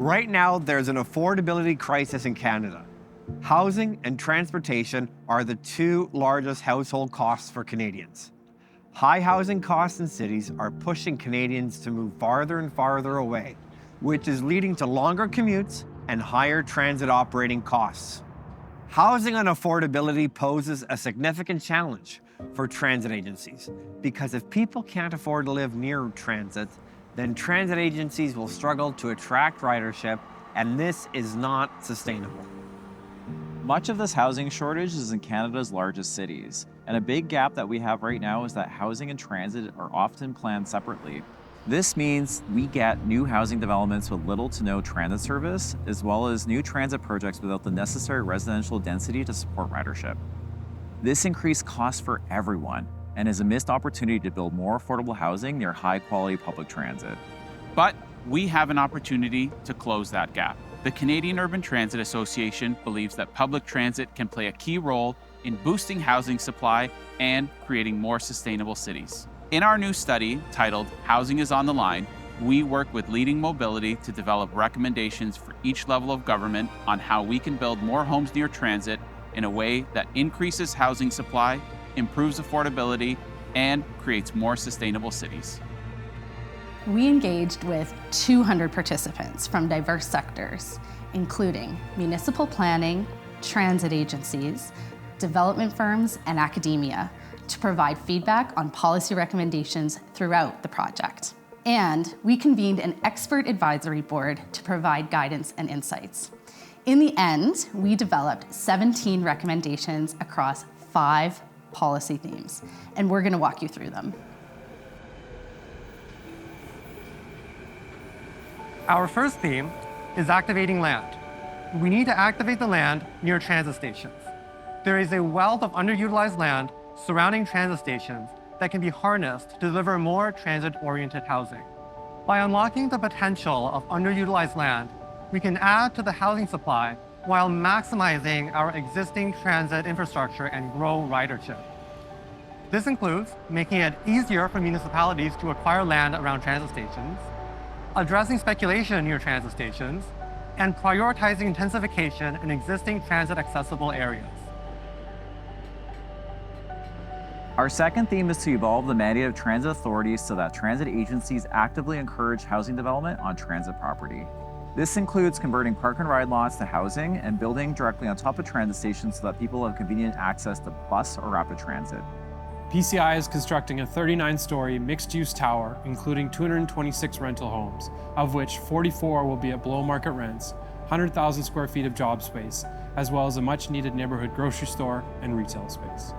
Right now, there's an affordability crisis in Canada. Housing and transportation are the two largest household costs for Canadians. High housing costs in cities are pushing Canadians to move farther and farther away, which is leading to longer commutes and higher transit operating costs. Housing and affordability poses a significant challenge for transit agencies because if people can't afford to live near transit, then transit agencies will struggle to attract ridership, and this is not sustainable. Much of this housing shortage is in Canada's largest cities, and a big gap that we have right now is that housing and transit are often planned separately. This means we get new housing developments with little to no transit service, as well as new transit projects without the necessary residential density to support ridership. This increased costs for everyone and is a missed opportunity to build more affordable housing near high-quality public transit. But we have an opportunity to close that gap. The Canadian Urban Transit Association believes that public transit can play a key role in boosting housing supply and creating more sustainable cities. In our new study titled Housing is on the Line, we work with leading mobility to develop recommendations for each level of government on how we can build more homes near transit in a way that increases housing supply, improves affordability, and creates more sustainable cities. We engaged with 200 participants from diverse sectors, including municipal planning, transit agencies, development firms, and academia, to provide feedback on policy recommendations throughout the project. And we convened an expert advisory board to provide guidance and insights. In the end, we developed 17 recommendations across 5 policy themes, and we're going to walk you through them. Our first theme is activating land. We need to activate the land near transit stations. There is a wealth of underutilized land surrounding transit stations that can be harnessed to deliver more transit-oriented housing. By unlocking the potential of underutilized land, we can add to the housing supply while maximizing our existing transit infrastructure and grow ridership. This includes making it easier for municipalities to acquire land around transit stations, addressing speculation near transit stations, and prioritizing intensification in existing transit-accessible areas. Our second theme is to evolve the mandate of transit authorities so that transit agencies actively encourage housing development on transit property. This includes converting park and ride lots to housing and building directly on top of transit stations so that people have convenient access to bus or rapid transit. PCI is constructing a 39-story mixed-use tower, including 226 rental homes, of which 44 will be at below-market rents, 100,000 square feet of job space, as well as a much-needed neighborhood grocery store and retail space.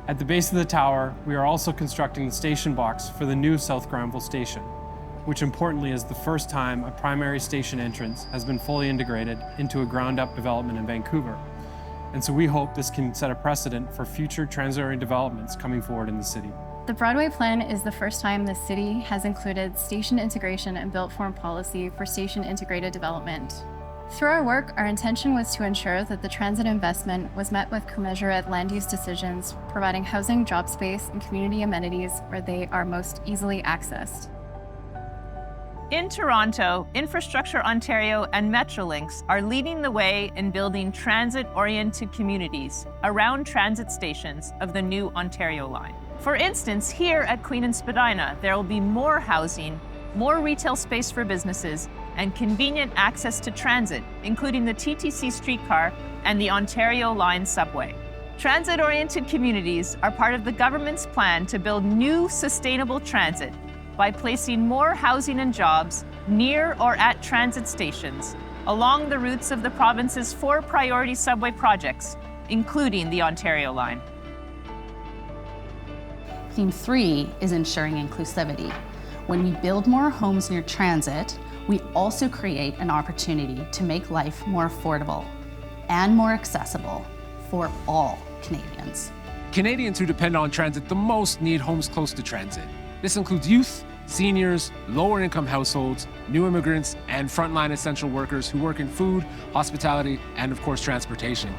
At the base of the tower, we are also constructing the station box for the new South Granville station, which importantly is the first time a primary station entrance has been fully integrated into a ground-up development in Vancouver. And so we hope this can set a precedent for future transit-oriented developments coming forward in the city. The Broadway Plan is the first time the city has included station integration and built form policy for station integrated development. Through our work, our intention was to ensure that the transit investment was met with commensurate land use decisions, providing housing, job space, and community amenities where they are most easily accessed. In Toronto, Infrastructure Ontario and Metrolinx are leading the way in building transit-oriented communities around transit stations of the new Ontario line. For instance, here at Queen and Spadina, there will be more housing, more retail space for businesses, and convenient access to transit, including the TTC streetcar and the Ontario Line subway. Transit-oriented communities are part of the government's plan to build new sustainable transit by placing more housing and jobs near or at transit stations along the routes of the province's 4 priority subway projects, including the Ontario Line. Theme 3 is ensuring inclusivity. When we build more homes near transit, we also create an opportunity to make life more affordable and more accessible for all Canadians. Canadians who depend on transit the most need homes close to transit. This includes youth, seniors, lower-income households, new immigrants, and frontline essential workers who work in food, hospitality, and of course, transportation.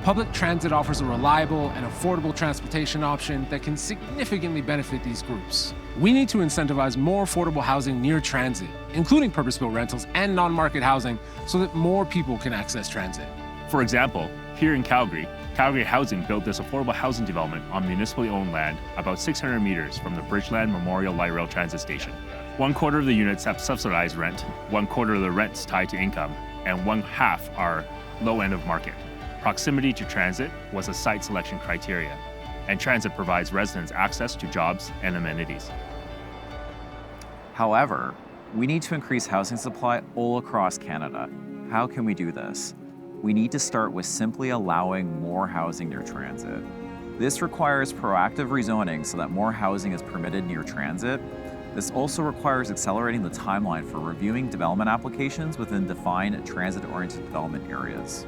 Public transit offers a reliable and affordable transportation option that can significantly benefit these groups. We need to incentivize more affordable housing near transit, including purpose-built rentals and non-market housing, so that more people can access transit. For example, here in Calgary, Calgary Housing built this affordable housing development on municipally owned land about 600 meters from the Bridgeland Memorial Light Rail Transit Station. 1/4 of the units have subsidized rent, 1/4 of the rents tied to income, and 1/2 are low end of market. Proximity to transit was a site selection criteria, and transit provides residents access to jobs and amenities. However, we need to increase housing supply all across Canada. How can we do this? We need to start with simply allowing more housing near transit. This requires proactive rezoning so that more housing is permitted near transit. This also requires accelerating the timeline for reviewing development applications within defined transit-oriented development areas.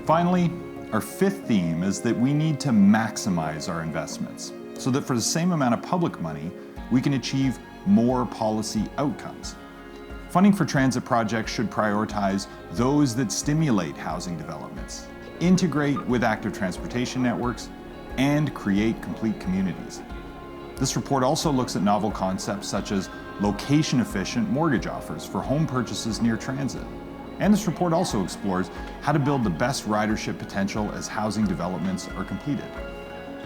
Finally, our fifth theme is that we need to maximize our investments so that for the same amount of public money, we can achieve more policy outcomes. Funding for transit projects should prioritize those that stimulate housing developments, integrate with active transportation networks, and create complete communities. This report also looks at novel concepts such as location-efficient mortgage offers for home purchases near transit. And this report also explores how to build the best ridership potential as housing developments are completed.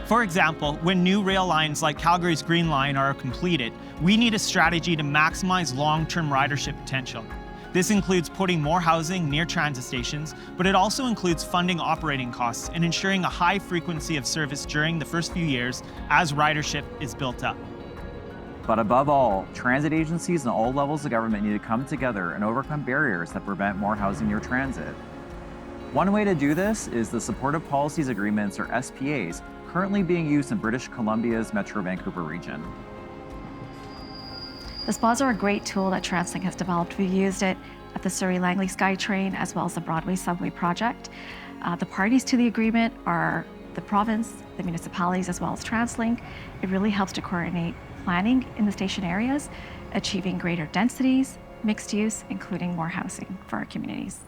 For example, when new rail lines like Calgary's Green Line are completed, we need a strategy to maximize long-term ridership potential. This includes putting more housing near transit stations, but it also includes funding operating costs and ensuring a high frequency of service during the first few years as ridership is built up. But above all, transit agencies and all levels of government need to come together and overcome barriers that prevent more housing near transit. One way to do this is the Supportive Policies Agreements, or SPAs, currently being used in British Columbia's Metro Vancouver region. The SPAs are a great tool that TransLink has developed. We've used it at the Surrey-Langley SkyTrain as well as the Broadway Subway project. The parties to the agreement are the province, the municipalities, as well as TransLink. It really helps to coordinate planning in the station areas, achieving greater densities, mixed use, including more housing for our communities.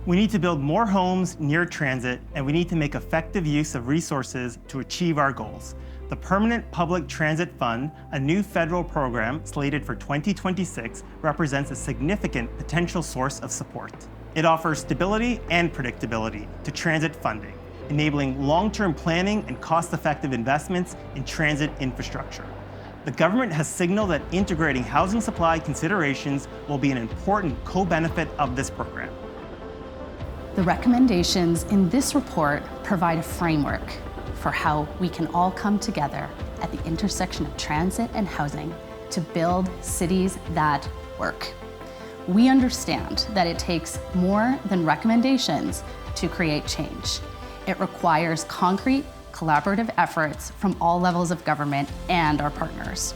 We need to build more homes near transit, and we need to make effective use of resources to achieve our goals. The Permanent Public Transit Fund, a new federal program slated for 2026, represents a significant potential source of support. It offers stability and predictability to transit funding, enabling long-term planning and cost-effective investments in transit infrastructure. The government has signaled that integrating housing supply considerations will be an important co-benefit of this program. The recommendations in this report provide a framework for how we can all come together at the intersection of transit and housing to build cities that work. We understand that it takes more than recommendations to create change. It requires concrete, collaborative efforts from all levels of government and our partners.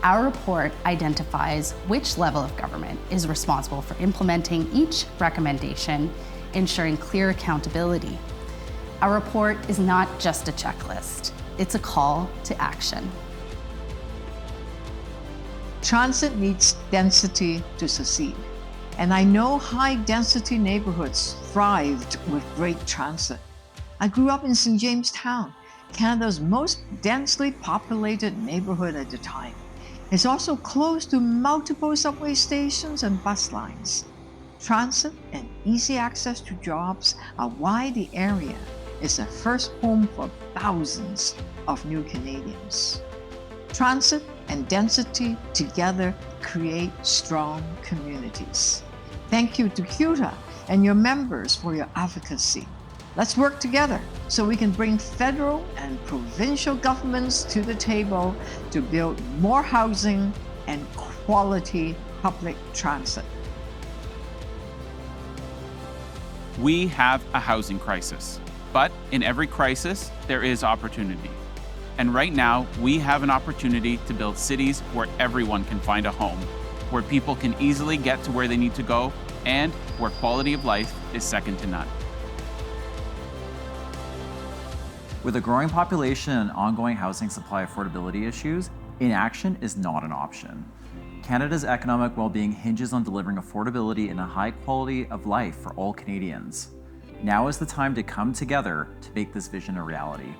Our report identifies which level of government is responsible for implementing each recommendation, ensuring clear accountability. Our report is not just a checklist, it's a call to action. Transit needs density to succeed. And I know high-density neighborhoods thrived with great transit. I grew up in St. James Town, Canada's most densely populated neighborhood at the time. It's also close to multiple subway stations and bus lines. Transit and easy access to jobs are why the area is the first home for thousands of new Canadians. Transit and density together create strong communities. Thank you to CUTA and your members for your advocacy. Let's work together so we can bring federal and provincial governments to the table to build more housing and quality public transit. We have a housing crisis, but in every crisis, there is opportunity. And right now, we have an opportunity to build cities where everyone can find a home, where people can easily get to where they need to go, and where quality of life is second to none. With a growing population and ongoing housing supply affordability issues, inaction is not an option. Canada's economic well-being hinges on delivering affordability and a high quality of life for all Canadians. Now is the time to come together to make this vision a reality.